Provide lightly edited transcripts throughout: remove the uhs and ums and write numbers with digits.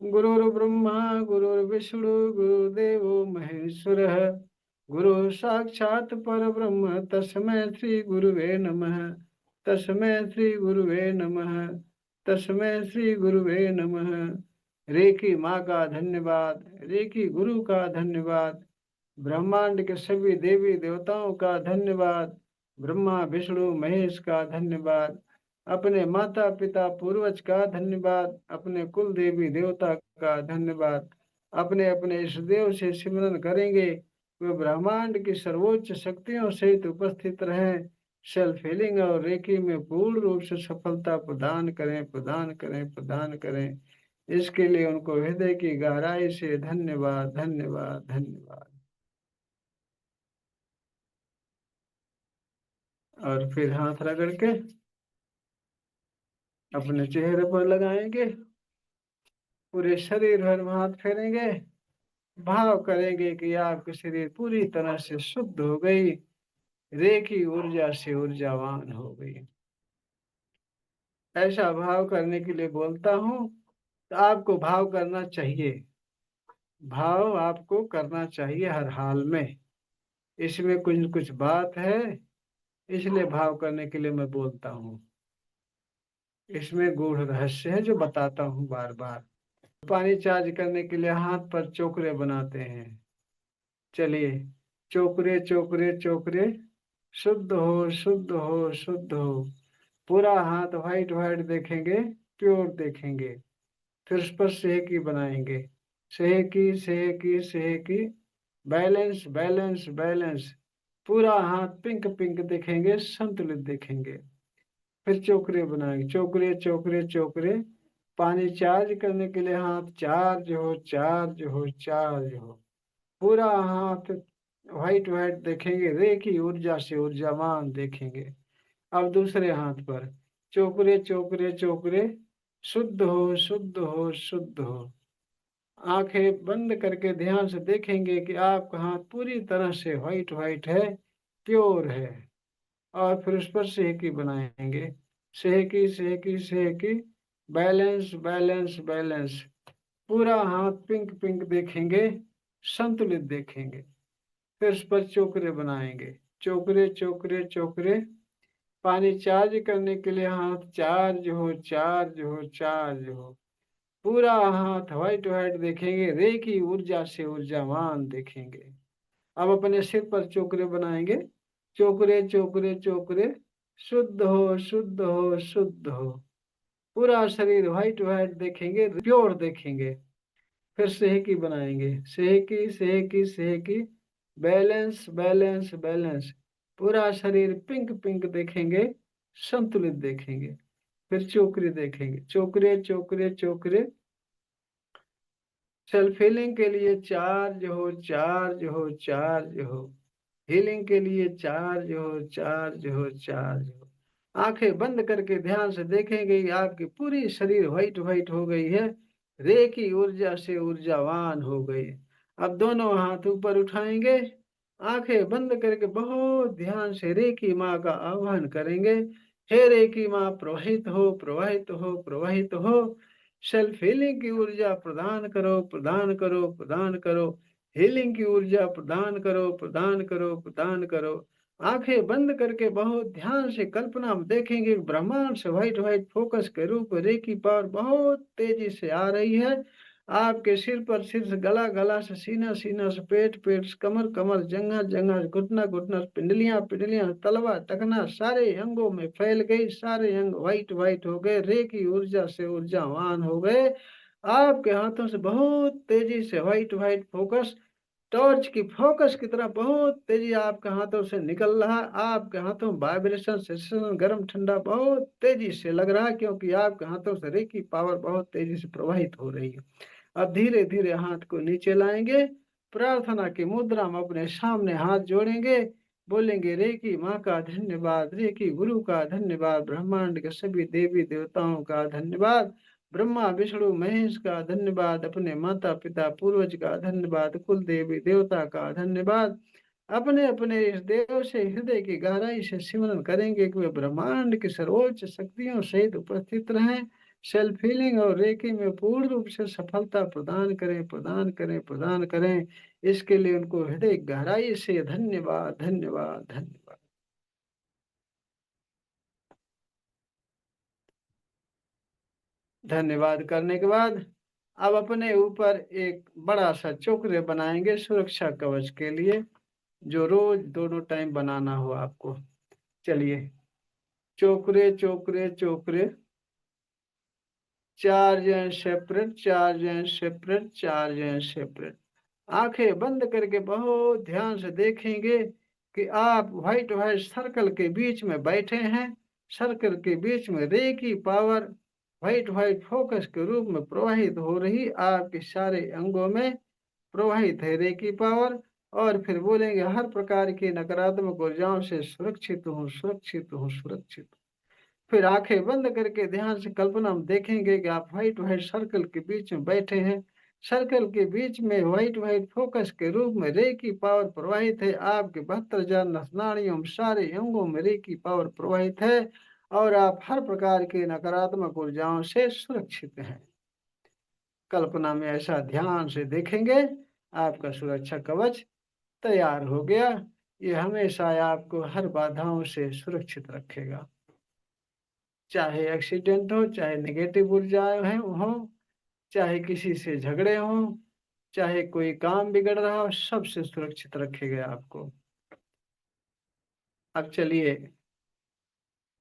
गुरुर्ब्रह्मा गुरुर्विष्णु गुरुदेवो महेश्वरः। गुरु साक्षात् परब्रह्म तस्मै श्री गुरुवे नमः। तस्मै श्री गुरुवे नमः। तस्मै श्री गुरुवे नमः। रेकी माँ का धन्यवाद, रेकी गुरु का धन्यवाद, ब्रह्मांड के सभी देवी देवताओं का धन्यवाद, ब्रह्मा विष्णु महेश का धन्यवाद, अपने माता पिता पूर्वज का धन्यवाद, अपने कुल देवी देवता का धन्यवाद। अपने अपने इष्ट देव से सिमरन करेंगे, वे ब्रह्मांड की सर्वोच्च शक्तियों सहित उपस्थित रहें, सेल्फ हीलिंग और रेकी में पूर्ण रूप से सफलता प्रदान करें, प्रदान करें, प्रदान करें। इसके लिए उनको हृदय की गहराई से धन्यवाद, धन्यवाद, धन्यवाद। और फिर हाथ रगड़ के अपने चेहरे पर लगाएंगे, पूरे शरीर भर हाथ फेरेंगे, भाव करेंगे कि आपकी शरीर पूरी तरह से शुद्ध हो गई, रेखी ऊर्जा से ऊर्जावान हो गई। ऐसा भाव करने के लिए बोलता हूँ, तो आपको भाव करना चाहिए, भाव आपको करना चाहिए हर हाल में। इसमें कुछ न कुछ बात है, इसलिए भाव करने के लिए मैं बोलता हूँ। इसमें गूढ़ रहस्य है जो बताता हूँ बार बार। पानी चार्ज करने के लिए हाथ पर चोकरे बनाते हैं। चलिए, चोकरे चोकरे चोकरे, शुद्ध हो, शुद्ध हो, शुद्ध हो। पूरा हाथ व्हाइट व्हाइट देखेंगे, प्योर देखेंगे। फिर उस पर सेहकी बनाएंगे, सेहकी सेहकी सेहकी, बैलेंस बैलेंस बैलेंस। पूरा हाथ पिंक पिंक देखेंगे, संतुलित देखेंगे। फिर चोकरे बनाएंगे, चोकरे चोकरे चोकरे। पानी चार्ज करने के लिए हाथ चार्ज हो, चार्ज हो, चार्ज हो। पूरा हाथ व्हाइट व्हाइट देखेंगे, रेखी ऊर्जा से ऊर्जावान देखेंगे। अब दूसरे हाथ पर चोकरे चोकरे चोकरे, शुद्ध हो, शुद्ध हो, शुद्ध हो। आंखें बंद करके ध्यान से देखेंगे कि आपका हाथ पूरी तरह से व्हाइट व्हाइट है, प्योर है। और फिर उस पर सेहकी बनाएंगे, सेहकी सेहकी सेहकी, बैलेंस बैलेंस बैलेंस। पूरा हाथ पिंक पिंक देखेंगे, संतुलित देखेंगे। फिर उस पर चोकरे बनाएंगे, चोकरे चोकरे चोकरे। पानी चार्ज करने के लिए हाथ चार्ज हो, चार्ज हो, चार्ज हो। पूरा हाथ व्हाइट व्हाइट देखेंगे, रे की ऊर्जा से ऊर्जावान देखेंगे। अब अपने सिर पर चोकरे बनाएंगे, चोकरे चोकरे चोकरे, शुद्ध हो, शुद्ध हो, शुद्ध हो। पूरा शरीर व्हाइट व्हाइट देखेंगे, प्योर देखेंगे। फिर सेहकी बनाएंगे, सेहकी सेहकी सेहकी, बैलेंस बैलेंस बैलेंस। पूरा शरीर पिंक पिंक देखेंगे, संतुलित देखेंगे। फिर चोकरे देखेंगे, चोकरे चोकरे चोकरे। सेल्फ हीलिंग के लिए चार्ज हो, चार्ज हो, चार्ज हो। हीलिंग के लिए चार्ज हो, चार्ज हो, चार्ज हो। आंखें बंद करके ध्यान से देखेंगे कि आपकी पूरी शरीर व्हाइट व्हाइट हो गई है, रे की ऊर्जा से ऊर्जावान हो गई। अब दोनों हाथ ऊपर उठाएंगे, आंखें बंद करके बहुत ध्यान से रे की माँ का आह्वान करेंगे। हे रे की माँ, प्रवाहित हो, प्रवाहित हो, प्रवाहित हो। सेल्फ हीलिंग की ऊर्जा प्रदान करो, प्रदान करो, प्रदान करो। हीलिंग की ऊर्जा प्रदान करो, प्रदान करो, प्रदान करो। आंखें बंद करके बहुत ध्यान से कल्पना में देखेंगे, ब्रह्मांड से व्हाइट व्हाइट फोकस के रूप रेकी पावर बहुत तेजी से आ रही है। आपके सिर पर सिर से, गला गला से, सीना सीना से, पेट पेट से, कमर कमर, जंघा जंघा, घुटना घुटना, पिंडलियां पिंडलियां, तलवा टखना, सारे अंगों में फैल गई, सारे अंग व्हाइट व्हाइट हो गए, रे की ऊर्जा से ऊर्जावान हो गए। आपके हाथों से बहुत तेजी से व्हाइट व्हाइट फोकस, टॉर्च की फोकस की तरह बहुत तेजी आपके हाथों से निकल रहा है। आपके हाथों वाइब्रेशन सेंसेशन गर्म ठंडा बहुत तेजी से लग रहा है, क्योंकि आपके हाथों से रे की पावर बहुत तेजी से प्रवाहित हो रही है। अब धीरे धीरे हाथ को नीचे लाएंगे, प्रार्थना की मुद्रा में अपने सामने हाथ जोड़ेंगे, बोलेंगे रे की माँ का धन्यवाद, रे की गुरु का धन्यवाद, ब्रह्मांड के सभी देवी देवताओं का धन्यवाद, ब्रह्मा विष्णु महेश का धन्यवाद, अपने माता पिता पूर्वज का धन्यवाद, कुल देवी देवता का धन्यवाद। अपने अपने इस देव से हृदय की गहराई से सिमरन करेंगे कि वे ब्रह्मांड की सर्वोच्च शक्तियों सहित उपस्थित रहें, सेल्फ हीलिंग और रेकी में पूर्ण रूप से सफलता प्रदान करें, प्रदान करें, प्रदान करें। इसके लिए उनको हृदय गहराई से धन्यवाद, धन्यवाद, धन्यवाद। धन्यवाद करने के बाद अब अपने ऊपर एक बड़ा सा चोकरे बनाएंगे सुरक्षा कवच के लिए, जो रोज दोनों टाइम बनाना हो आपको। चलिए, चोकरे चोकरे चोकरे, charge and separate, charge and separate, charge and separate. आंखें बंद करके बहुत ध्यान से देखेंगे कि आप व्हाइट व्हाइट सर्कल के बीच में बैठे हैं। सर्कल के बीच में रे की पावर व्हाइट व्हाइट फोकस के रूप में प्रवाहित हो रही, आपके सारे अंगों में प्रवाहित है रे की पावर। और फिर बोलेंगे, हर प्रकार की नकारात्मक ऊर्जाओं से सुरक्षित हूँ, सुरक्षित हूँ, सुरक्षित हूँ। फिर आंखें बंद करके ध्यान से कल्पना में देखेंगे कि आप व्हाइट व्हाइट सर्कल के बीच में बैठे हैं। सर्कल के बीच में व्हाइट व्हाइट फोकस के रूप में रे की पावर प्रवाहित है। आपके 72,000 नाड़ियों में, सारे अंगों में रे की पावर प्रवाहित है और आप हर प्रकार की नकारात्मक ऊर्जाओं से सुरक्षित हैं। कल्पना में ऐसा ध्यान से देखेंगे, आपका सुरक्षा कवच तैयार हो गया। ये हमेशा आपको हर बाधाओं से सुरक्षित रखेगा। चाहे एक्सीडेंट हो, चाहे नेगेटिव ऊर्जाएं हैं हो, चाहे किसी से झगड़े हों, चाहे कोई काम बिगड़ रहा हो, सबसे सुरक्षित रखेगा आपको। अब चलिए,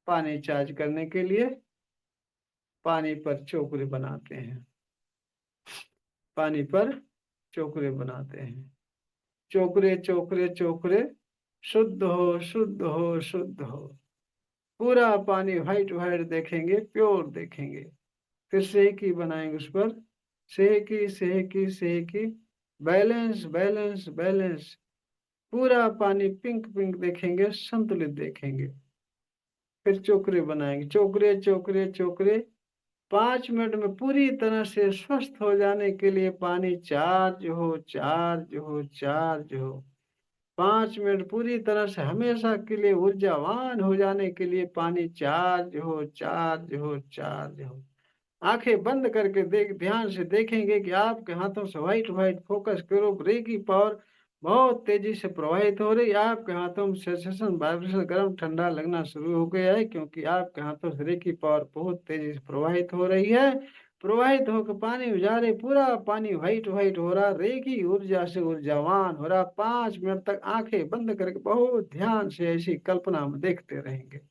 पानी चार्ज करने के लिए पानी पर चोकरे बनाते हैं। पानी पर चोकरे बनाते हैं। चोकरे चोकरे चोकरे, शुद्ध हो, शुद्ध हो, शुद्ध हो। पूरा पानी व्हाइट व्हाइट देखेंगे, प्योर देखेंगे। फिर सेहकी बनाएंगे उस पर, सेहकी सेहकी सेहकी, बैलेंस बैलेंस बैलेंस। पूरा पानी पिंक पिंक देखेंगे, संतुलित देखेंगे। फिर चोकरे बनाएंगे, चोकरे चोकरे चोकरे। 5 मिनट में पूरी तरह से स्वस्थ हो जाने के लिए पानी चार्ज हो, चार्ज हो, चार्ज हो। 5 मिनट पूरी तरह से हमेशा के लिए ऊर्जावान हो जाने के लिए पानी चार्ज हो, चार्ज हो, चार्ज हो। आंखें बंद करके ध्यान से देखेंगे कि आपके हाथों से व्हाइट व्हाइट फोकस करो, रे की पावर बहुत तेजी से प्रवाहित हो रही है। आपके हाथों में सेंसेशन, वाइब्रेशन, गर्म ठंडा लगना शुरू हो गया है, क्योंकि आपके हाथों से रे की पावर बहुत तेजी से प्रवाहित हो रही है। प्रवाहित होकर पानी उजारे, पूरा पानी व्हाइट व्हाइट हो रहा, रे की ऊर्जा से ऊर्जावान हो रहा। 5 मिनट तक आंखें बंद करके बहुत ध्यान से ऐसी कल्पना में देखते रहेंगे।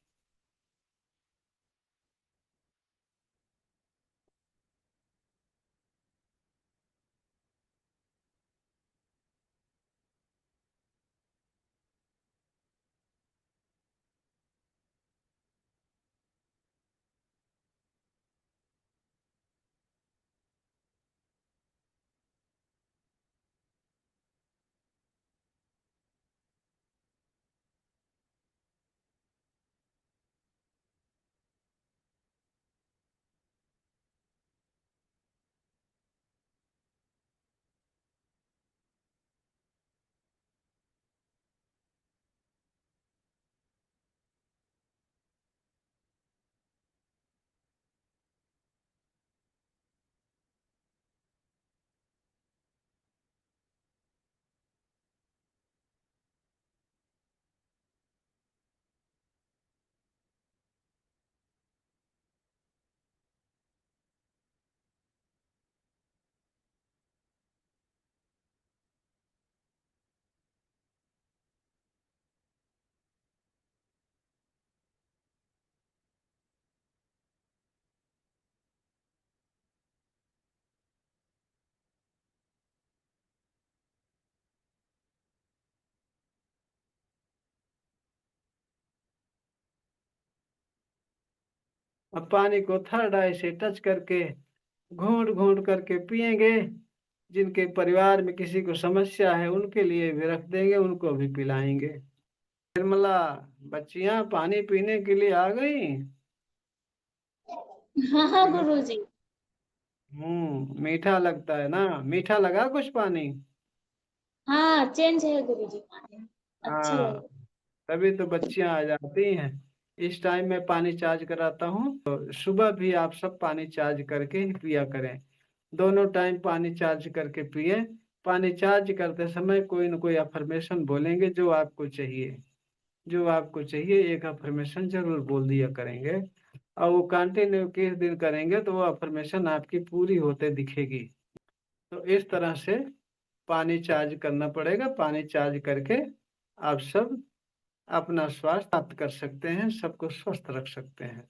अब पानी को थर्ड आई से टच करके, घूंट घूंट करके पिएंगे। जिनके परिवार में किसी को समस्या है उनके लिए भी रख देंगे, उनको भी पिलाएंगे। निर्मला, बच्चियां पानी पीने के लिए आ गई। हाँ हाँ गुरुजी। मीठा लगता है ना? मीठा लगा कुछ पानी? हाँ चेंज है गुरुजी पानी, अच्छी हाँ, है। तभी तो बच्चियां आ जाती हैं। इस टाइम मैं पानी चार्ज कराता हूँ, तो सुबह भी आप सब पानी चार्ज करके ही पिया करें। दोनों टाइम पानी चार्ज करके पिए। पानी चार्ज करते समय कोई न कोई अफर्मेशन बोलेंगे जो आपको चाहिए। जो आपको चाहिए एक अफर्मेशन जरूर बोल दिया करेंगे, और वो कंटिन्यू किस दिन करेंगे तो वो अफर्मेशन आपकी पूरी होते दिखेगी। तो इस तरह से पानी चार्ज करना पड़ेगा। पानी चार्ज करके आप सब अपना स्वास्थ्य प्राप्त कर सकते हैं, सबको स्वस्थ रख सकते हैं।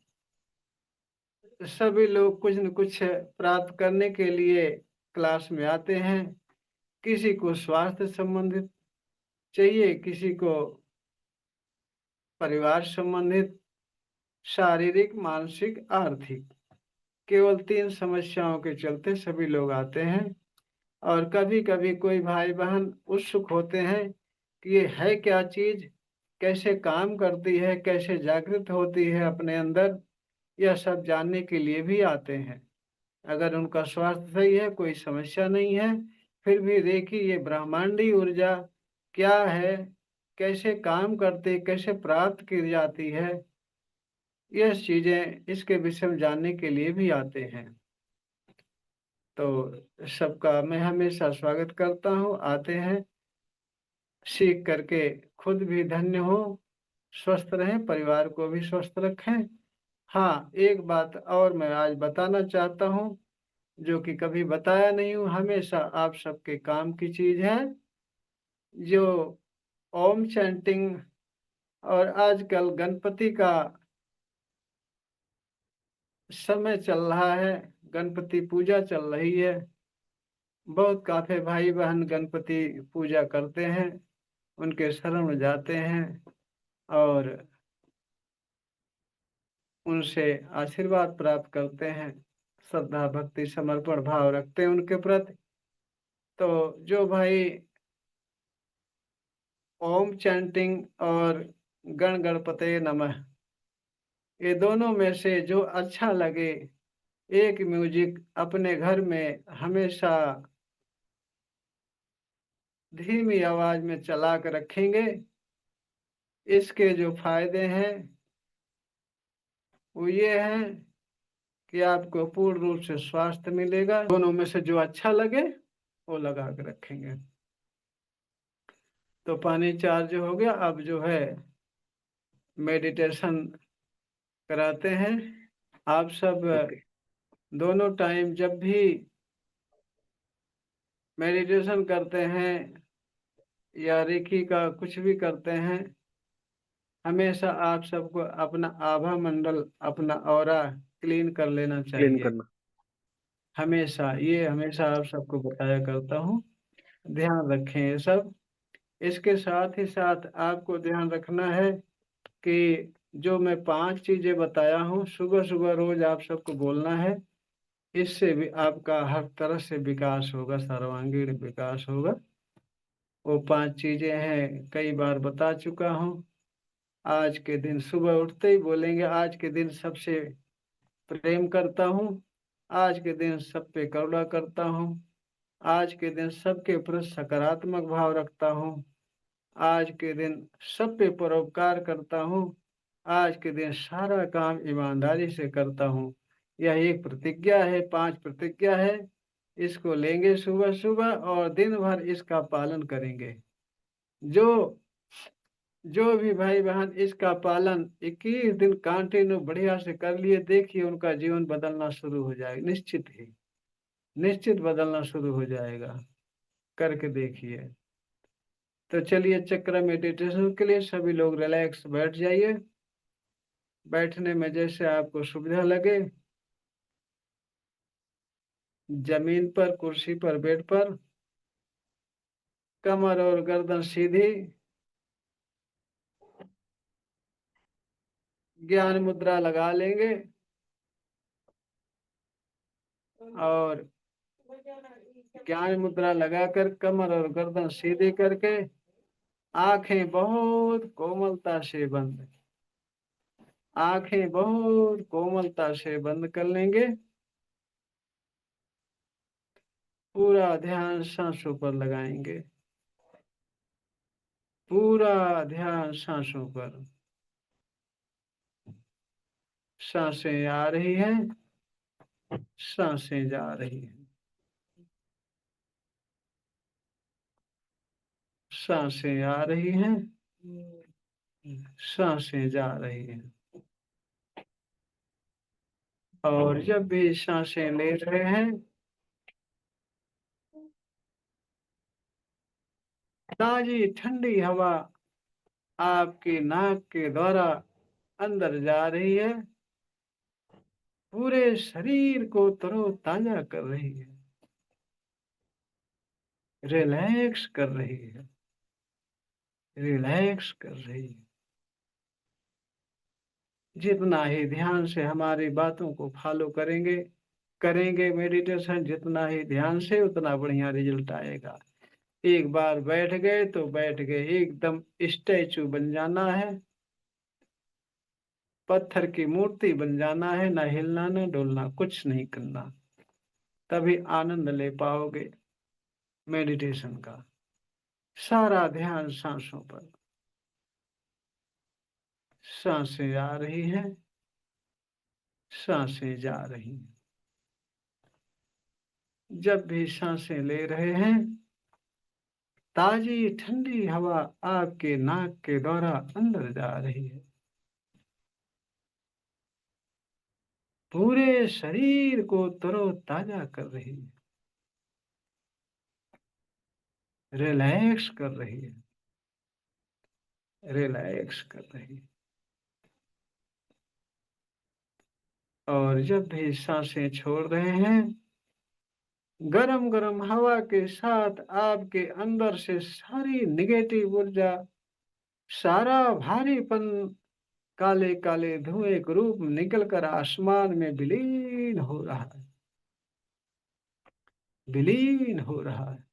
सभी लोग कुछ न कुछ प्राप्त करने के लिए क्लास में आते हैं। किसी को स्वास्थ्य संबंधित चाहिए, किसी को परिवार संबंधित, शारीरिक, मानसिक, आर्थिक, केवल 3 समस्याओं के चलते सभी लोग आते हैं। और कभी कभी कोई भाई बहन उत्सुक होते हैं कि ये है क्या चीज, कैसे काम करती है, कैसे जागृत होती है अपने अंदर, यह सब जानने के लिए भी आते हैं। अगर उनका स्वास्थ्य सही है, कोई समस्या नहीं है, फिर भी देखिए ये ब्रह्मांडी ऊर्जा क्या है, कैसे काम करती, कैसे प्राप्त की जाती है, यह चीजें इसके विषय में जानने के लिए भी आते हैं। तो सबका मैं हमेशा स्वागत करता हूँ। आते हैं, सीख करके खुद भी धन्य हो, स्वस्थ रहें, परिवार को भी स्वस्थ रखें। हाँ, एक बात और मैं आज बताना चाहता हूँ जो कि कभी बताया नहीं हूँ, हमेशा आप सबके काम की चीज है। जो ओम चैंटिंग और आजकल गणपति का समय चल रहा है, गणपति पूजा चल रही है। बहुत काफी भाई बहन गणपति पूजा करते हैं, उनके शरण में जाते हैं और उनसे आशीर्वाद प्राप्त करते हैं, श्रद्धा भक्ति समर्पण भाव रखते हैं उनके प्रति। तो जो भाई ओम चैंटिंग और गण गणपते नमः, ये दोनों में से जो अच्छा लगे, एक म्यूजिक अपने घर में हमेशा धीमी आवाज में चला कर रखेंगे। इसके जो फायदे हैं वो ये हैं कि आपको पूर्ण रूप से स्वास्थ्य मिलेगा। दोनों में से जो अच्छा लगे वो लगा कर रखेंगे। तो पानी चार्ज हो गया, अब जो है मेडिटेशन कराते हैं। आप सब दोनों टाइम जब भी मेडिटेशन करते हैं या रेकी का कुछ भी करते हैं, हमेशा आप सबको अपना आभा मंडल, अपना ऑरा क्लीन कर लेना क्लीन चाहिए। करना। हमेशा ये हमेशा आप सबको बताया करता हूँ, ध्यान रखें ये सब। इसके साथ ही साथ आपको ध्यान रखना है कि जो मैं 5 चीजें बताया हूँ, सुबह सुबह रोज आप सबको बोलना है। इससे भी आपका हर तरह से विकास होगा, सर्वांगीण विकास होगा। वो 5 चीजें हैं, कई बार बता चुका हूँ। आज के दिन सुबह उठते ही बोलेंगे, आज के दिन सबसे प्रेम करता हूँ, आज के दिन सब पे करुणा करता हूँ, आज के दिन सबके प्रति सकारात्मक भाव रखता हूँ, आज के दिन सब पे परोपकार करता हूँ, आज के दिन सारा काम ईमानदारी से करता हूँ। यह एक प्रतिज्ञा है, 5 प्रतिज्ञा है। इसको लेंगे सुबह सुबह और दिन भर इसका पालन करेंगे। जो जो भी भाई बहन इसका पालन 21 दिन कंटिन्यू बढ़िया से कर लिए, देखिए उनका जीवन बदलना शुरू हो जाएगा, निश्चित ही, निश्चित बदलना शुरू हो जाएगा। करके देखिए। तो चलिए, चक्र मेडिटेशन के लिए सभी लोग रिलैक्स बैठ जाइए। बैठने में जैसे आपको सुविधा लगे, जमीन पर, कुर्सी पर, बेड पर, कमर और गर्दन सीधी, ज्ञान मुद्रा लगा लेंगे और ज्ञान मुद्रा लगाकर कमर और गर्दन सीधी करके आंखें बहुत कोमलता से बंद, आंखें बहुत कोमलता से बंद कर लेंगे। पूरा ध्यान सांसों पर लगाएंगे, पूरा ध्यान सांसों पर। सांसें आ रही हैं, सांसें जा रही हैं, सांसें आ रही हैं, सांसें जा रही हैं। और जब भी सांसें ले रहे हैं, ताजी ठंडी हवा आपके नाक के द्वारा अंदर जा रही है, पूरे शरीर को तरोताजा कर रही है, रिलैक्स कर रही है, रिलैक्स कर रही है। जितना ही ध्यान से हमारी बातों को फॉलो करेंगे, करेंगे मेडिटेशन जितना ही ध्यान से, उतना बढ़िया रिजल्ट आएगा। एक बार बैठ गए तो बैठ गए, एकदम स्टैचू बन जाना है, पत्थर की मूर्ति बन जाना है, ना हिलना ना डोलना, कुछ नहीं करना। तभी आनंद ले पाओगे मेडिटेशन का। सारा ध्यान सांसों पर, सांसें आ रही हैं, सांसें जा रही हैं। जब भी सांसें ले रहे हैं, ताजी ठंडी हवा आपके नाक के द्वारा अंदर जा रही है, पूरे शरीर को तरोताजा कर रही है, रिलैक्स कर रही है, रिलैक्स कर रही है। और जब भी सांसें छोड़ रहे हैं, गरम गरम हवा के साथ आपके अंदर से सारी निगेटिव ऊर्जा, सारा भारीपन काले काले धुएं के रूप में निकलकर आसमान में विलीन हो रहा है, विलीन हो रहा है।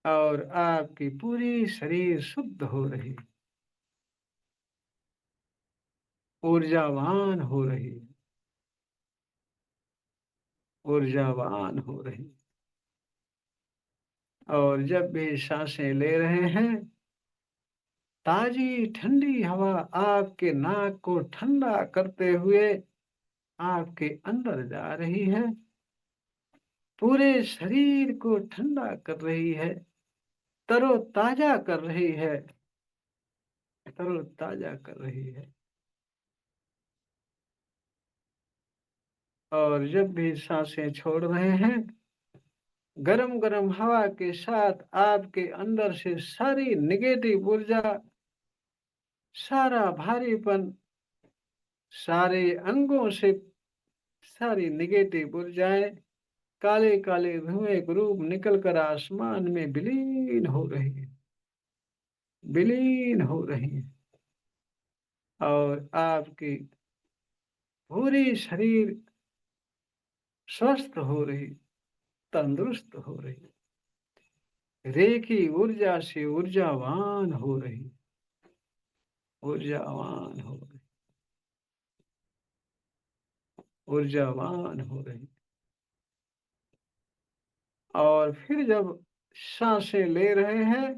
और आपकी पूरी शरीर शुद्ध हो रही, ऊर्जावान हो रही, ऊर्जावान हो रही। और जब भी सांसें ले रहे हैं, ताजी ठंडी हवा आपके नाक को ठंडा करते हुए आपके अंदर जा रही है, पूरे शरीर को ठंडा कर रही है, तरोताजा कर रही है, तरोताजा कर रही है। और जब भी सांसें छोड़ रहे हैं, गरम गरम हवा के साथ आपके अंदर से सारी निगेटिव ऊर्जा, सारा भारीपन, सारे अंगों से सारी निगेटिव ऊर्जाएं काले काले धुएं के रूप निकल कर आसमान में विलीन हो रही है, विलीन हो रही है। और आपकी पूरी शरीर स्वस्थ हो रही, तंदुरुस्त हो रही, रेखी ऊर्जा से ऊर्जावान हो रही, ऊर्जावान हो रही, ऊर्जावान हो रही। और फिर जब सांसें ले रहे हैं,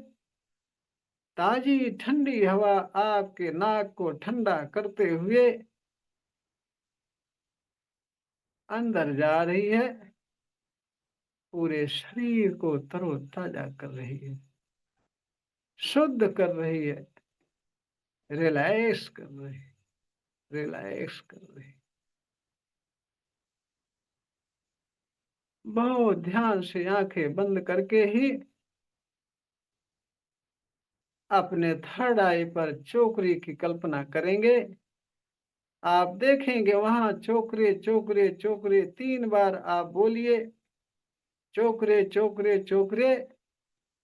ताजी ठंडी हवा आपके नाक को ठंडा करते हुए अंदर जा रही है, पूरे शरीर को तरोताजा कर रही है, शुद्ध कर रही है, रिलैक्स कर रही है, रिलैक्स कर रही है। बहुत ध्यान से आंखें बंद करके ही अपने थर्ड आई पर चोकरी की कल्पना करेंगे। आप देखेंगे वहां चोकरे चोकरे चोकरे, 3 बार आप बोलिए चोकरे चोकरे चोकरे।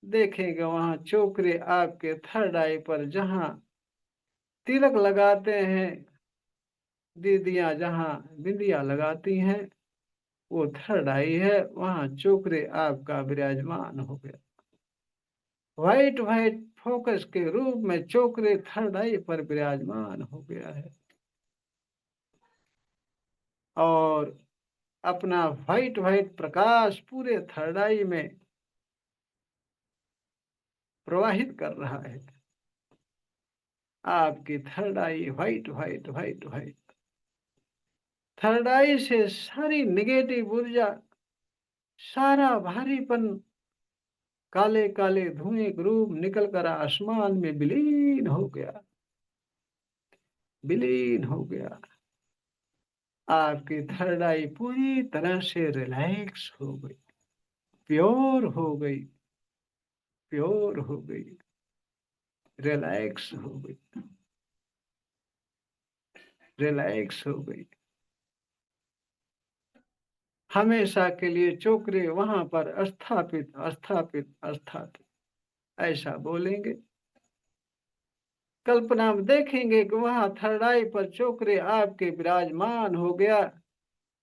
देखेंगे वहां चोकरे आपके थर्ड आई पर, जहां तिलक लगाते हैं दीदियां, जहां बिंदिया लगाती हैं, वो थर्ड आई है, वहां चोकरे आपका विराजमान हो गया। व्हाइट व्हाइट फोकस के रूप में चोकरे थर्ड आई पर विराजमान हो गया है। और अपना व्हाइट व्हाइट प्रकाश पूरे थर्ड आई में प्रवाहित कर रहा है। आपकी third eye white white white white, third eye से सारी निगेटिव ऊर्जा, सारा भारीपन, काले काले धुएं के रूप निकल कर आसमान में विलीन हो गया, विलीन हो गया। आपकी थर्ड आई पूरी तरह से रिलैक्स हो गई, प्योर हो गई, प्योर हो गई, रिलैक्स हो गई, रिलैक्स हो गई। हमेशा के लिए चोकरे वहां पर स्थापित, स्थापित, स्थापित, ऐसा बोलेंगे। कल्पना में देखेंगे कि वहां थर्ड आई पर चोकरे आपके विराजमान हो गया,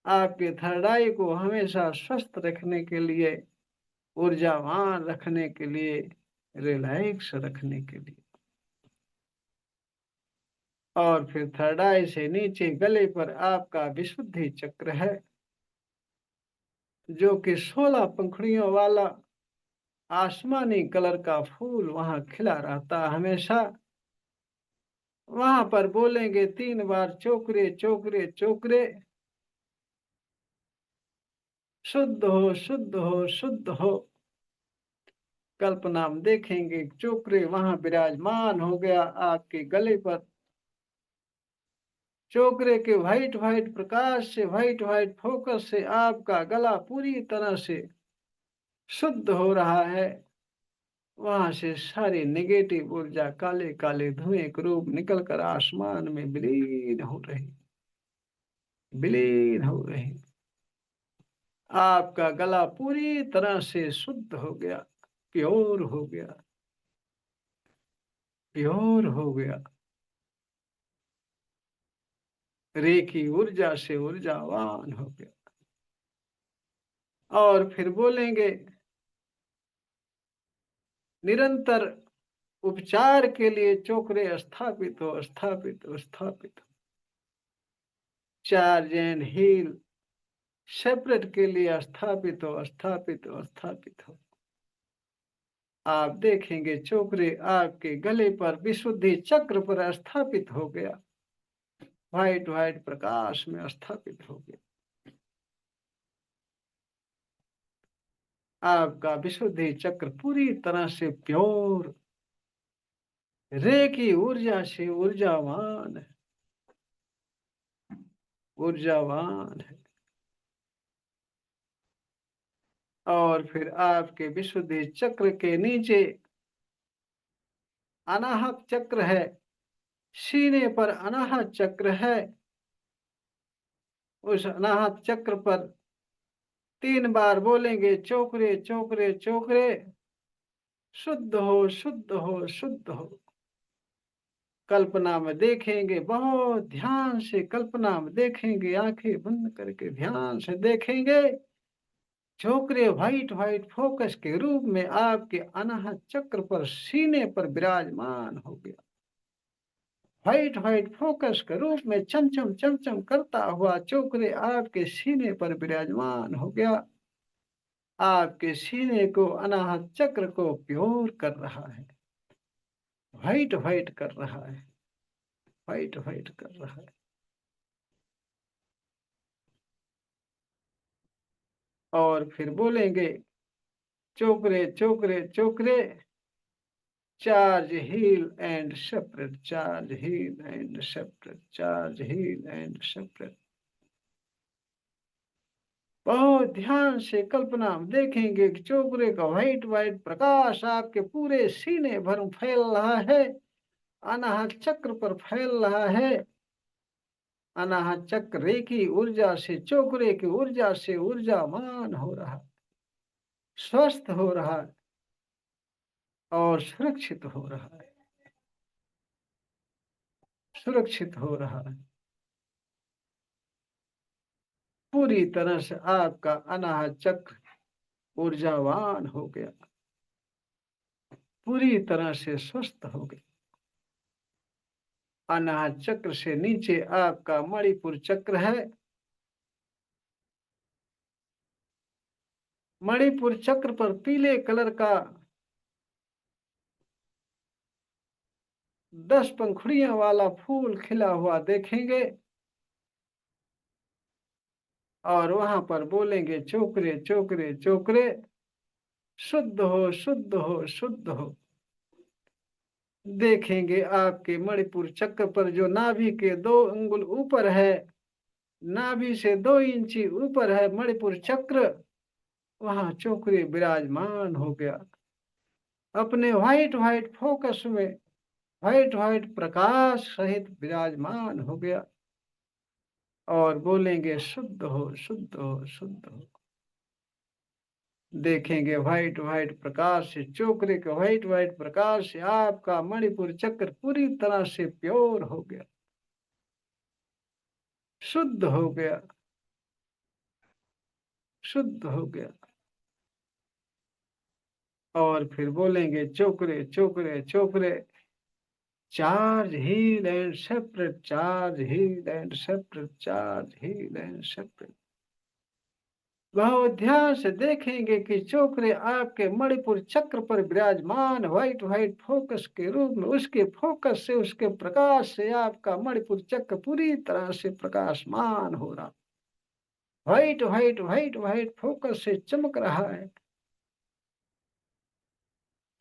आपके थर्ड आई को हमेशा स्वस्थ रखने के लिए, ऊर्जावान रखने के लिए, रिलैक्स रखने के लिए। और फिर थर्ड आई से नीचे गले पर आपका विशुद्धि चक्र है, जो कि 16 पंखुड़ियों वाला आसमानी कलर का फूल वहां खिला रहता हमेशा। वहां पर बोलेंगे 3 बार चोकरे चोकरे चोकरे, शुद्ध हो, शुद्ध हो, शुद्ध हो। कल्पना में देखेंगे चोकरे वहां विराजमान हो गया आपके गले पर। चोकरे के व्हाइट व्हाइट प्रकाश से, व्हाइट व्हाइट फोकस से आपका गला पूरी तरह से शुद्ध हो रहा है। वहां से सारी नेगेटिव ऊर्जा काले काले धुएं के रूप निकल कर आसमान में विलीन हो रही, विलीन हो रही। आपका गला पूरी तरह से शुद्ध हो गया, प्योर हो गया, प्योर हो गया। रेखी ऊर्जा से ऊर्जावान हो गया। और फिर बोलेंगे निरंतर उपचार के लिए चोकरे स्थापित हो, स्थापित हो, स्थापित हो। चार्ज एंड हील सेपरेट के लिए स्थापित हो, स्थापित हो, स्थापित हो। आप देखेंगे चोकरे आपके गले पर विशुद्धि चक्र पर स्थापित हो गया, व्हाइट व्हाइट प्रकाश में स्थापित हो गया। आपका विशुद्धि चक्र पूरी तरह से प्योर, रेखी ऊर्जा से ऊर्जावान है, ऊर्जावान है। और फिर आपके विशुद्धि चक्र के नीचे अनाहत चक्र है, सीने पर अनाहत चक्र है। उस अनाहत चक्र पर 3 बार बोलेंगे चोकरे चोकरे चोकरे, शुद्ध हो, शुद्ध हो, शुद्ध हो। कल्पना में देखेंगे, बहुत ध्यान से कल्पना में देखेंगे, आंखें बंद करके ध्यान से देखेंगे। चोकरे व्हाइट व्हाइट फोकस के रूप में आपके अनाहत चक्र पर, सीने पर विराजमान हो गया। व्हाइट व्हाइट फोकस के रूप में चमचम चमचम करता हुआ चोकरे आपके सीने पर विराजमान हो गया। आपके सीने को, अनाहत चक्र को प्योर कर रहा है, व्हाइट व्हाइट कर रहा है, व्हाइट व्हाइट कर रहा है। और फिर बोलेंगे चोकरे चोकरे चोकरे, charge heal and separate, charge heal and separate, charge heal and separate. बहुत ध्यान से कल्पना में देखेंगे कि चोकरे का व्हाइट व्हाइट प्रकाश आपके पूरे सीने भर फैल रहा है, अनाहत चक्र पर फैल रहा है। अनाहत चक्र रेखी ऊर्जा से, चोकरे की ऊर्जा से ऊर्जावान हो रहा है, स्वस्थ हो रहा है और सुरक्षित हो रहा है, सुरक्षित हो रहा है। पूरी तरह से आपका अनाहत चक्र ऊर्जावान हो गया, पूरी तरह से स्वस्थ हो गया। अनाहत चक्र से नीचे आपका मणिपुर चक्र है। मणिपुर चक्र पर पीले कलर का 10 पंखुड़ियों वाला फूल खिला हुआ देखेंगे। और वहां पर बोलेंगे चोकरे चोकरे चोकरे, शुद्ध हो शुद्ध हो शुद्ध हो। देखेंगे आपके मणिपुर चक्र पर जो नाभि के 2 अंगुल ऊपर है, नाभि से 2 इंची ऊपर है मणिपुर चक्र, वहां चोकरे विराजमान हो गया। अपने व्हाइट व्हाइट फोकस में व्हाइट व्हाइट प्रकाश सहित विराजमान हो गया। और बोलेंगे शुद्ध हो शुद्ध हो शुद्ध हो। देखेंगे व्हाइट व्हाइट प्रकाश से, चोकरे के व्हाइट व्हाइट प्रकाश से आपका मणिपुर चक्र पूरी तरह से प्योर हो गया, शुद्ध हो गया, शुद्ध हो गया। और फिर बोलेंगे चोकरे चोकरे चोकरे, charge heal and separate, charge heal and separate, charge heal and separate. बहुत ध्यान से देखेंगे कि चोकरे आपके मणिपुर चक्र पर विराजमान व्हाइट व्हाइट फोकस के रूप में, उसके फोकस से, उसके प्रकाश से आपका मणिपुर चक्र पूरी तरह से प्रकाशमान हो रहा, white white white white focus से चमक रहा है,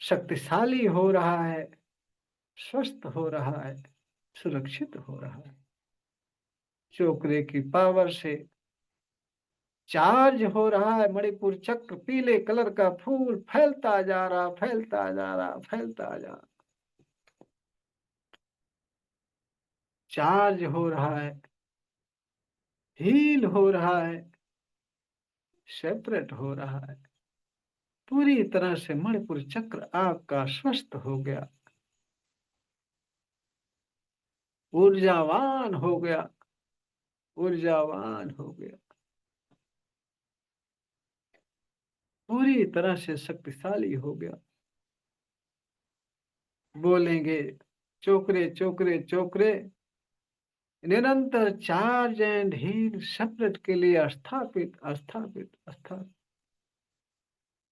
शक्तिशाली हो रहा है, स्वस्थ हो रहा है, सुरक्षित हो रहा है। चोकरे की पावर से चार्ज हो रहा है मणिपुर चक्र, पीले कलर का फूल फैलता जा रहा, फैलता जा रहा, फैलता जा रहा, चार्ज हो रहा है, हील हो रहा है, सेपरेट हो रहा है। पूरी तरह से मणिपुर चक्र आपका स्वस्थ हो गया, ऊर्जावान हो गया, ऊर्जावान हो गया, पूरी तरह से शक्तिशाली हो गया। बोलेंगे चोकरे चोकरे चोकरे, निरंतर चार्ज एंड हील सेपरेट के लिए स्थापित स्थापित स्थापित।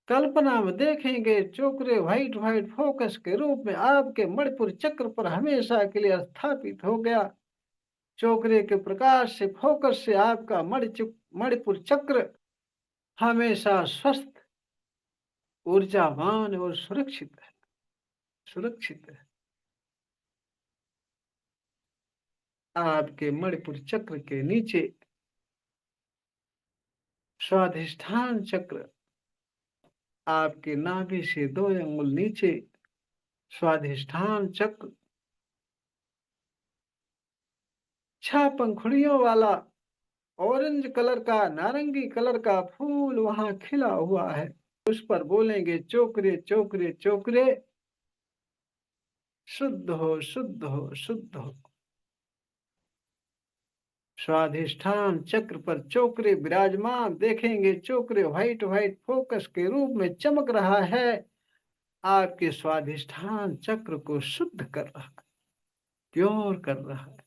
कल्पना में देखेंगे चोकरे व्हाइट व्हाइट फोकस के रूप में आपके मणिपुर चक्र पर हमेशा के लिए स्थापित हो गया। चोकरे के प्रकाश से, फोकस से आपका मणिपुर चक्र हमेशा स्वस्थ, ऊर्जावान और सुरक्षित है, सुरक्षित है। आपके मणिपुर चक्र के नीचे स्वाधिष्ठान चक्र, आपके नाभि से 2 अंगुल नीचे स्वाधिष्ठान चक्र, 6 पंखुड़ियों वाला ऑरेंज कलर का, नारंगी कलर का फूल वहां खिला हुआ है। उस पर बोलेंगे चोकरे चोकरे चोकरे, शुद्ध हो शुद्ध हो शुद्ध हो। स्वाधिष्ठान चक्र पर चोकरे विराजमान देखेंगे, चोकरे व्हाइट व्हाइट फोकस के रूप में चमक रहा है, आपके स्वाधिष्ठान चक्र को शुद्ध कर रहा है, प्योर कर रहा है।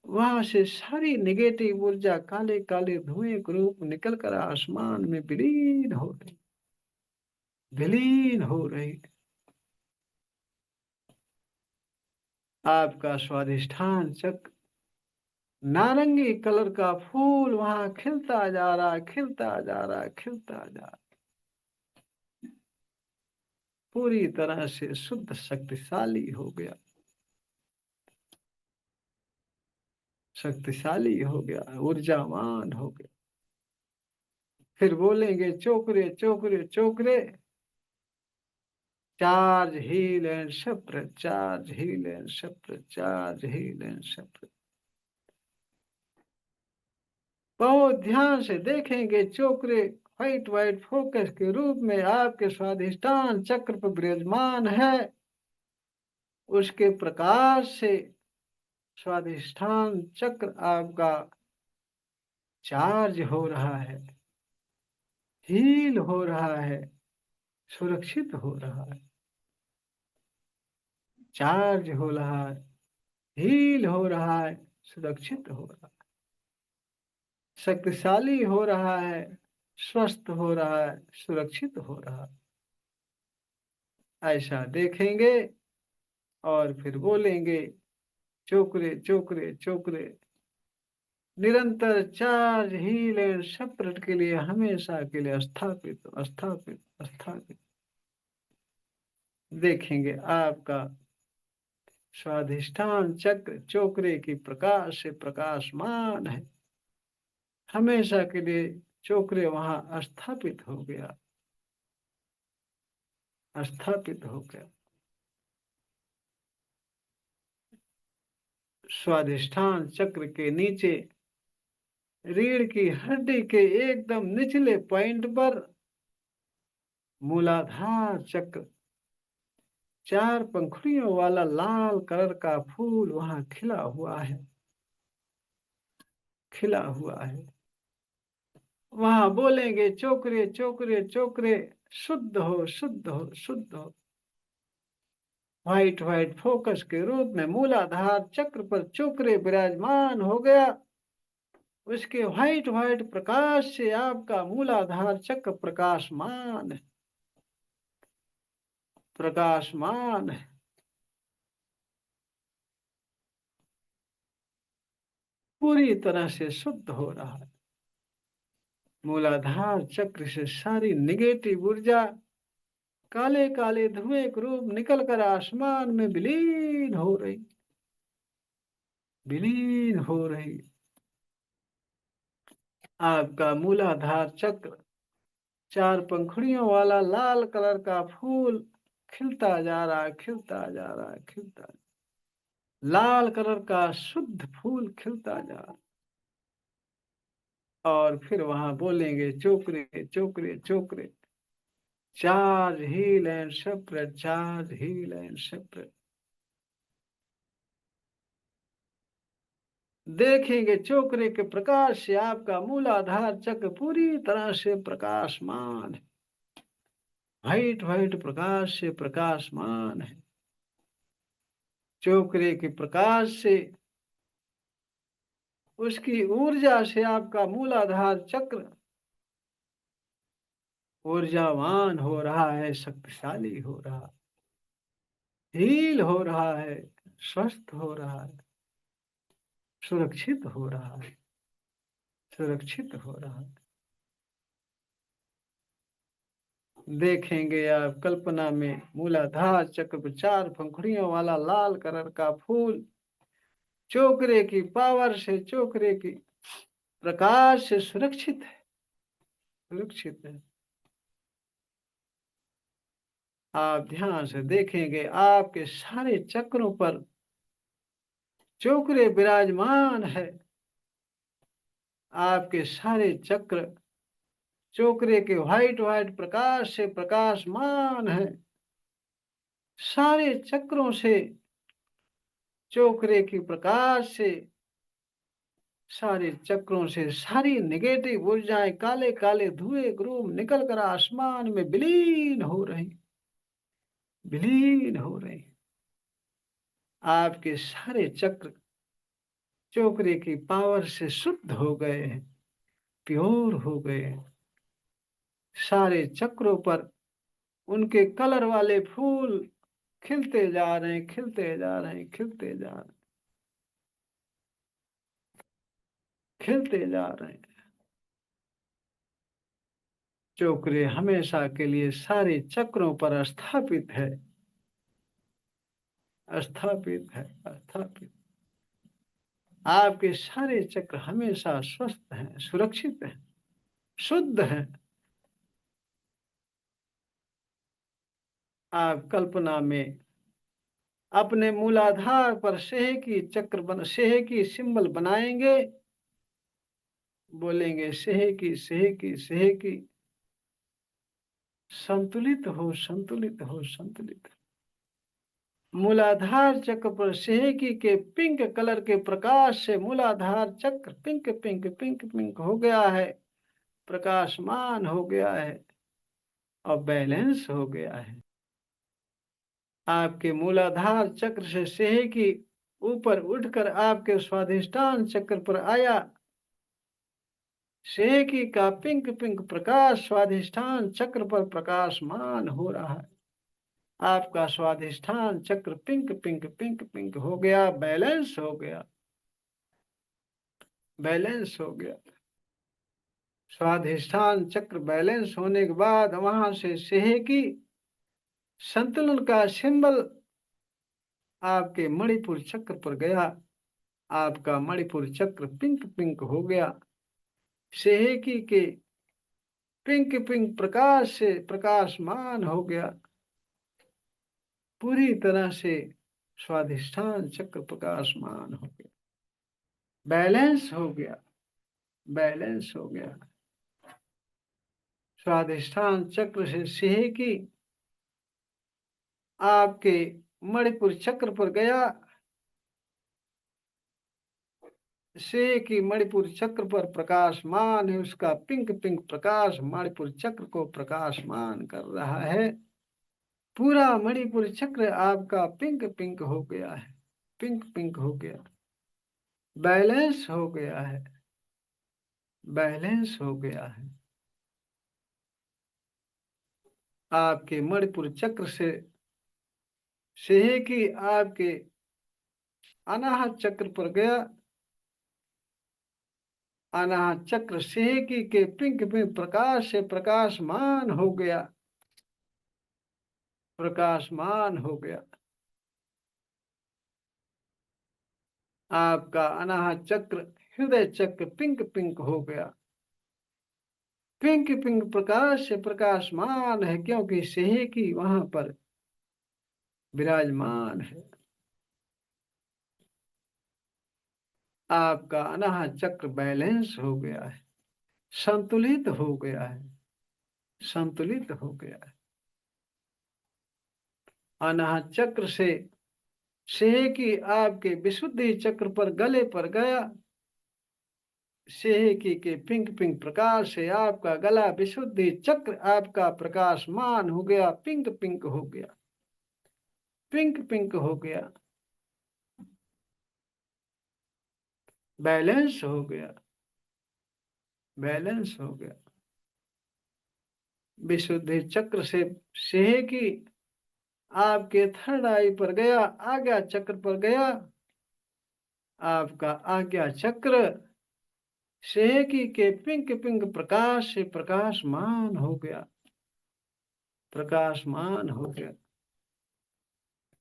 वहां से सारी निगेटिव ऊर्जा काले काले धुएं के रूप निकल कर आसमान में विलीन हो रही, विलीन हो रही। आपका स्वाधिष्ठान चक्र, नारंगी कलर का फूल वहां खिलता जा रहा, खिलता जा रहा, खिलता जा रहा, पूरी तरह से शुद्ध शक्तिशाली हो गया, शक्तिशाली हो गया, ऊर्जावान हो गया। फिर बोलेंगे चोकरे चोकरे चोकरे, charge heal and separate, charge heal and separate, charge heal and separate. बहुत ध्यान से देखेंगे चोकरे व्हाइट व्हाइट फोकस के रूप में आपके स्वाधिष्ठान चक्र पर विराजमान है, उसके प्रकाश से स्वाधिष्ठान चक्र आपका चार्ज हो रहा है, हील हो रहा है, सुरक्षित हो रहा है, चार्ज हो रहा है, हील हो रहा है, सुरक्षित हो रहा है, शक्तिशाली हो रहा है, स्वस्थ हो रहा है, सुरक्षित हो रहा है। ऐसा देखेंगे और फिर बोलेंगे चोकरे चोकरे चोकरे, निरंतर चार्ज हील एंड सेपरेट के लिए हमेशा के लिए स्थापित स्थापित स्थापित। देखेंगे आपका स्वाधिष्ठान चक्र चोकरे की प्रकाश से प्रकाशमान है, हमेशा के लिए चोकरे वहां स्थापित हो गया, स्थापित हो गया। स्वाधिष्ठान चक्र के नीचे रीढ़ की हड्डी के एकदम निचले पॉइंट पर मूलाधार चक्र, चार पंखुड़ियों वाला लाल कलर का फूल वहां खिला हुआ है, खिला हुआ है। वहां बोलेंगे चोकरे चोकरे चोकरे, शुद्ध हो शुद्ध हो शुद्ध हो। व्हाइट व्हाइट फोकस के रूप में मूलाधार चक्र पर चोकरे विराजमान हो गया। उसके व्हाइट व्हाइट प्रकाश से आपका मूलाधार चक्र प्रकाशमान है, प्रकाशमान है। पूरी तरह से शुद्ध हो रहा है। मूलाधार चक्र से सारी निगेटिव ऊर्जा काले काले धुएं के रूप निकलकर आसमान में विलीन हो रही, विलीन हो रही। आपका मूलाधार चक्र चार पंखुड़ियों वाला लाल कलर का फूल खिलता जा रहा है, खिलता जा रहा है, खिलता, लाल कलर का शुद्ध फूल खिलता जा रहा। और फिर वहां बोलेंगे चोकरे चोकरे चोकरे, charge heal and separate, charge heal and separate. देखेंगे चोकरे के प्रकाश से आपका मूलाधार चक्र पूरी तरह से प्रकाशमान है, व्हाइट व्हाइट प्रकाश से प्रकाशमान है। चोकरे के प्रकाश से, उसकी ऊर्जा से आपका मूलाधार चक्र ऊर्जावान हो रहा है, शक्तिशाली हो रहा है, हील हो रहा है, स्वस्थ हो रहा है, सुरक्षित हो रहा है, सुरक्षित हो रहा है। देखेंगे आप कल्पना में मूलाधार चक्र पर चार पंखुड़ियों वाला लाल कलर का फूल चोकरे की पावर से, चोकरे की प्रकाश से सुरक्षित है, सुरक्षित है। आप ध्यान से देखेंगे आपके सारे चक्रों पर चोकरे विराजमान है। आपके सारे चक्र चोकरे के व्हाइट व्हाइट प्रकाश से प्रकाशमान है। सारे चक्रों से, चोकरे की प्रकाश से, सारे चक्रों से सारी नेगेटिव ऊर्जाएं काले काले धुएं ग्रूम निकल कर आसमान में विलीन हो रही, विलीन हो रही। आपके सारे चक्र चोकरे की पावर से शुद्ध हो गए हैं, प्योर हो गए हैं। सारे चक्रों पर उनके कलर वाले फूल खिलते जा रहे हैं, खिलते जा रहे हैं, खिलते जा रहे हैं, खिलते जा रहे हैं। चोकरे हमेशा के लिए सारे चक्रों पर स्थापित है, स्थापित है, स्थापित। आपके सारे चक्र हमेशा स्वस्थ हैं, सुरक्षित हैं, शुद्ध हैं। आप कल्पना में अपने मूलाधार पर सेह की चक्र बन, सेह की सिंबल बनाएंगे, बोलेंगे सेह की सेह की सेह की, संतुलित हो संतुलित हो संतुलित। मूलाधार चक्र पर सेहकी के पिंक कलर के प्रकाश से मूलाधार चक्र पिंक पिंक पिंक पिंक हो गया है, प्रकाशमान हो गया है और बैलेंस हो गया है। आपके मूलाधार चक्र से सेहकी ऊपर उठकर आपके स्वाधिष्ठान चक्र पर आया। सेहकी का पिंक पिंक प्रकाश स्वाधिष्ठान चक्र पर प्रकाशमान हो रहा है। आपका स्वाधिष्ठान चक्र पिंक पिंक पिंक पिंक हो गया, बैलेंस हो गया, बैलेंस हो गया। स्वाधिष्ठान चक्र बैलेंस होने के बाद वहां से सेहेकी संतुलन का सिंबल आपके मणिपुर चक्र पर गया। आपका मणिपुर चक्र पिंक पिंक हो गया। सेहेकी के पिंक पिंक प्रकाश से प्रकाशमान हो गया। पूरी तरह से स्वाधिष्ठान चक्र प्रकाशमान हो गया। बैलेंस हो गया। बैलेंस हो गया। स्वाधिष्ठान चक्र से सेहेकी आपके मणिपुर चक्र पर गया। से की मणिपुर चक्र पर प्रकाशमान है। उसका पिंक पिंक प्रकाश मणिपुर चक्र को प्रकाशमान कर रहा है। पूरा मणिपुर चक्र आपका पिंक पिंक हो गया है। पिंक पिंक हो गया। बैलेंस हो गया है। बैलेंस हो गया है। आपके मणिपुर चक्र से की आपके अनाहत चक्र पर गया। अनाहत चक्र सेहेकी के पिंक पिंक प्रकाश से प्रकाशमान हो गया। प्रकाशमान हो गया। आपका अनाहत चक्र हृदय चक्र पिंक पिंक हो गया। पिंक पिंक प्रकाश से प्रकाशमान है क्योंकि सेहेकी वहां पर विराजमान है। आपका अनाहत चक्र बैलेंस हो गया है। संतुलित हो गया है। संतुलित हो गया है। अनाहत चक्र से की आपके विशुद्धि चक्र पर गले पर गया। सेहेकी के पिंक पिंक प्रकाश से आपका गला विशुद्धि चक्र आपका प्रकाशमान हो गया। पिंक पिंक हो गया। पिंक पिंक हो गया। बैलेंस हो गया। बैलेंस हो गया। विशुद्धि चक्र से की आपके थर्ड आई पर गया। आज्ञा चक्र पर गया। आपका आज्ञा चक्र सेहेकी के पिंक पिंक प्रकाश से प्रकाशमान हो गया। प्रकाशमान हो गया।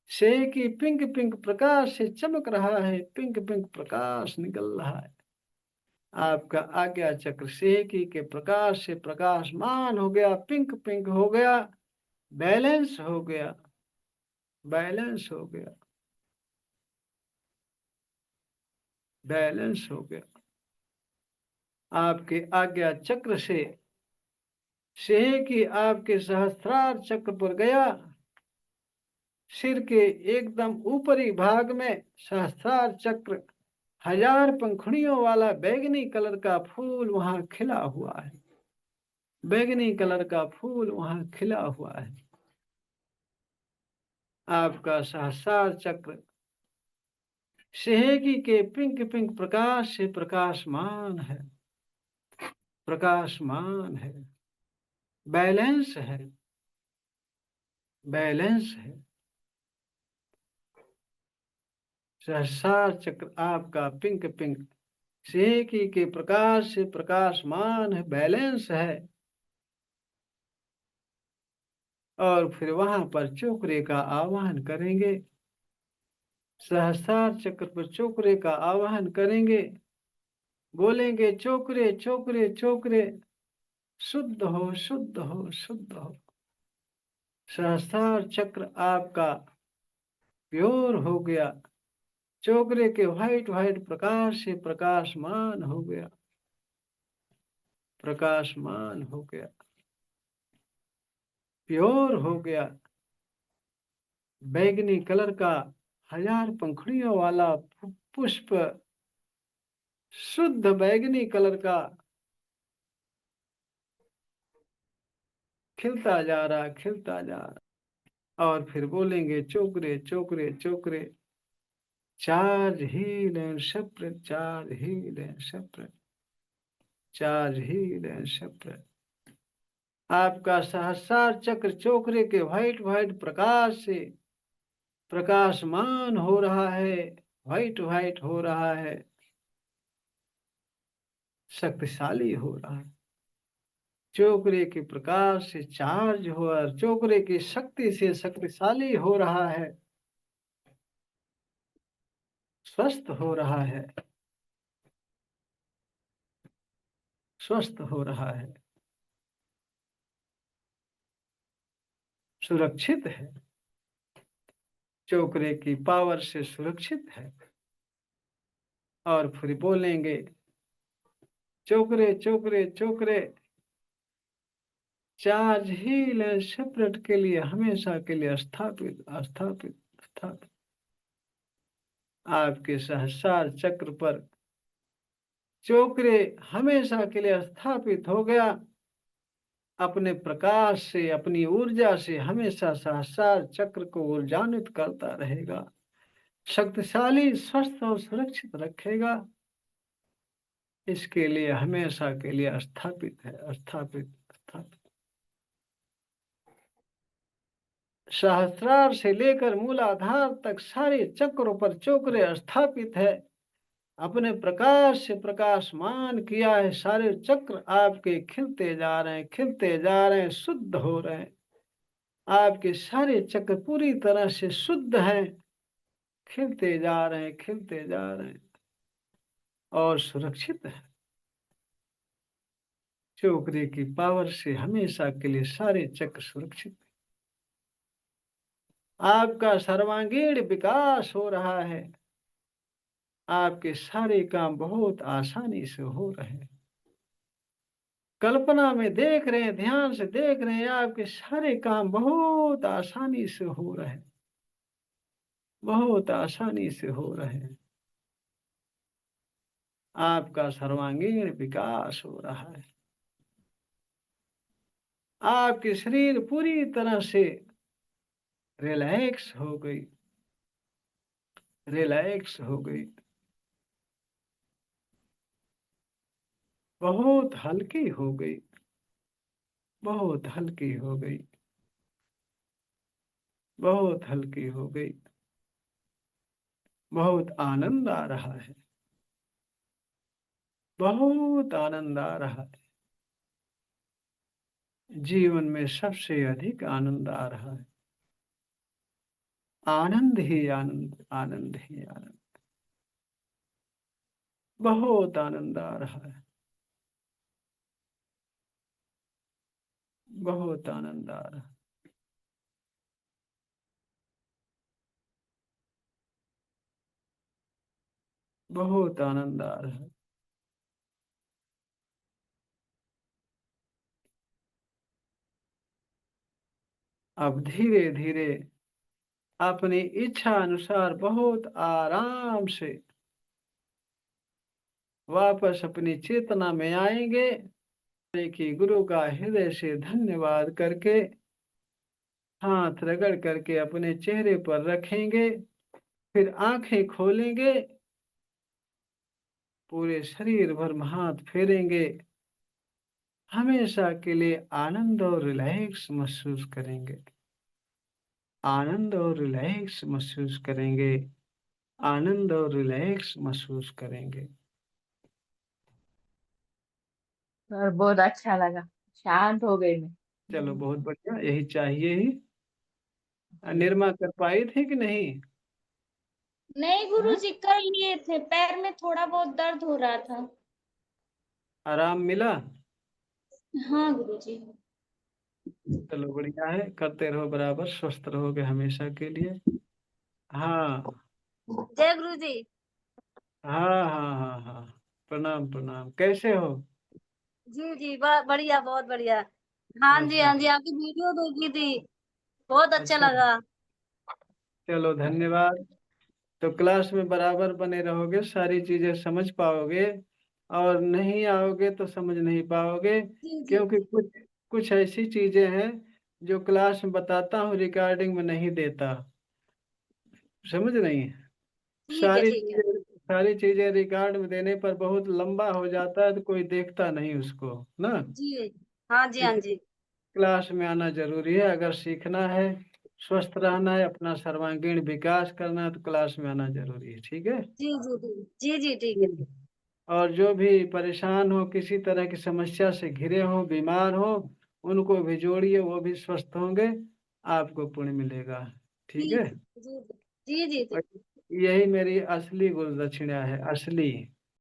सेहेकी पिंक पिंक प्रकाश से चमक रहा है। पिंक पिंक प्रकाश निकल रहा है। आपका आज्ञा चक्र सेहेकी के प्रकाश से प्रकाशमान हो गया। पिंक पिंक हो गया। बैलेंस हो गया। बैलेंस हो गया। बैलेंस हो गया। आपके आज्ञा चक्र सेहेकी आपके सहस्त्रार चक्र पर गया। सिर के एकदम ऊपरी भाग में सहस्त्रार चक्र 1000 पंखुड़ियों वाला बैगनी कलर का फूल वहां खिला हुआ है। बैगनी कलर का फूल वहां खिला हुआ है। आपका सहस्त्रार चक्र सेहेगी के पिंक पिंक प्रकाश से प्रकाशमान है। प्रकाशमान है। बैलेंस है। बैलेंस है। सहस्त्रार चक्र आपका पिंक पिंक सेहेगी के प्रकाश से प्रकाशमान है। बैलेंस है। और फिर वहां पर चोकरे का आवाहन करेंगे। सहस्त्रार चक्र पर चोकरे का आवाहन करेंगे। बोलेंगे चोकरे चोकरे चोकरे शुद्ध हो शुद्ध हो शुद्ध हो। सहस्त्रार चक्र आपका प्योर हो गया। चोकरे के व्हाइट व्हाइट प्रकाश से प्रकाशमान हो गया। प्रकाशमान हो गया। प्योर हो गया। बैगनी कलर का 1000 पंखुड़ियों वाला पुष्प शुद्ध बैगनी कलर का खिलता जा रहा खिलता जा रहा। और फिर बोलेंगे चोकरे चोकरे चोकरे charge heal and separate charge heal and separate charge heal and separate. आपका सहस्रार चक्र चोकरे के व्हाइट व्हाइट प्रकाश से प्रकाशमान हो रहा है। व्हाइट व्हाइट हो रहा है। शक्तिशाली हो रहा है। चोकरे के प्रकाश से चार्ज हो और चोकरे की शक्ति से शक्तिशाली हो रहा है, स्वस्थ हो रहा है, स्वस्थ हो रहा है, सुरक्षित है, चोकरे की पावर से सुरक्षित है। और फिर बोलेंगे, चोकरे चोकरे चोकरे चार्ज हील एंड सेपरेट के लिए हमेशा के लिए स्थापित स्थापित स्थापित। आपके सहस्रार चक्र पर चोकरे हमेशा के लिए स्थापित हो गया। अपने प्रकाश से, अपनी ऊर्जा से हमेशा सहस्रार चक्र को ऊर्जान्वित करता रहेगा, शक्तिशाली, स्वस्थ और सुरक्षित रखेगा। इसके लिए हमेशा के लिए स्थापित है, स्थापित स्थापित। सहस्रार से लेकर मूलाधार तक सारे चक्रों पर चोकरे स्थापित है। अपने प्रकाश से प्रकाशमान किया है। सारे चक्र आपके खिलते जा रहे हैं, खिलते जा रहे हैं, शुद्ध हो रहे हैं। आपके सारे चक्र पूरी तरह से शुद्ध हैं, खिलते जा रहे हैं, खिलते जा रहे हैं और सुरक्षित है। चोकरे की पावर से हमेशा के लिए सारे चक्र सुरक्षित है। आपका सर्वांगीण विकास हो रहा है। आपके सारे काम बहुत आसानी से हो रहे हैं। कल्पना में देख रहे हैं, ध्यान से देख रहे हैं, आपके सारे काम बहुत आसानी से हो रहे हैं, बहुत आसानी से हो रहे हैं। आपका सर्वांगीण विकास हो रहा है। आपकी शरीर पूरी तरह से रिलैक्स हो गई, रिलैक्स हो गई, बहुत हल्की हो गई, बहुत हल्की हो गई, बहुत हल्की हो गई। बहुत आनंद आ रहा है, बहुत आनंद आ रहा है। जीवन में सबसे अधिक आनंद आ रहा है। आनंद ही आनंद, आनंद ही आनंद। बहुत आनंद आ रहा है, बहुत आनंद आ रहा है। बहुत आनंद आ रहा है। अब धीरे धीरे अपनी इच्छा अनुसार बहुत आराम से वापस अपनी चेतना में आएंगे। कि गुरु का हृदय से धन्यवाद करके हाथ रगड़ करके अपने चेहरे पर रखेंगे। फिर आंखें खोलेंगे, पूरे शरीर भर हाथ फेरेंगे। हमेशा के लिए आनंद और रिलैक्स महसूस करेंगे, आनंद और रिलैक्स महसूस करेंगे, आनंद और रिलैक्स महसूस करेंगे। सर बहुत अच्छा लगा, शांत हो गई मैं। चलो बहुत बढ़िया, यही चाहिए ही। जी। निर्मा कर पाई थी कि नहीं? नहीं हाँ? गुरुजी, कर लिए थे, पैर में थोड़ा बहुत दर्द हो रहा था। आराम मिला? हाँ गुरुजी। चलो बढ़िया है, करते रहो बराबर, स्वस्थ रहोगे हमेशा के लिए। हाँ जय गुरुजी। हाँ हाँ हाँ हाँ। प्रणाम प्रणाम, कैसे हो? जी जी, बढ़िया, बहुत बढ़िया। हाँ जी, अच्छा हाँ जी, आपकी वीडियो देखी थी, बहुत अच्छा अच्छा। लगा। चलो धन्यवाद। तो क्लास में बराबर बने रहोगे, सारी चीजें समझ पाओगे। और नहीं आओगे तो समझ नहीं पाओगे। जी जी क्योंकि जी। कुछ कुछ ऐसी चीजें हैं जो क्लास में बताता हूँ, रिकॉर्डिंग में नहीं देता। समझ नहीं है? ठीक है ठीक है। सारी चीजें रिकॉर्ड में देने पर बहुत लंबा हो जाता है, तो कोई देखता नहीं उसको ना। जी हाँ जी, हाँ इसलिए जी। क्लास में आना जरूरी है। अगर सीखना है, स्वस्थ रहना है, अपना सर्वांगीण विकास करना है, तो क्लास में आना जरूरी है। ठीक है? जी जी जी जी जी, ठीक है। ठीक है। और जो भी परेशान हो, किसी तरह की समस्या से घिरे हो, बीमार हो, उनको भी जोड़िए, वो भी स्वस्थ होंगे, आपको पुण्य मिलेगा। ठीक जी है? जी जी जी जी और यही मेरी असली गुरु दक्षिणा है, असली।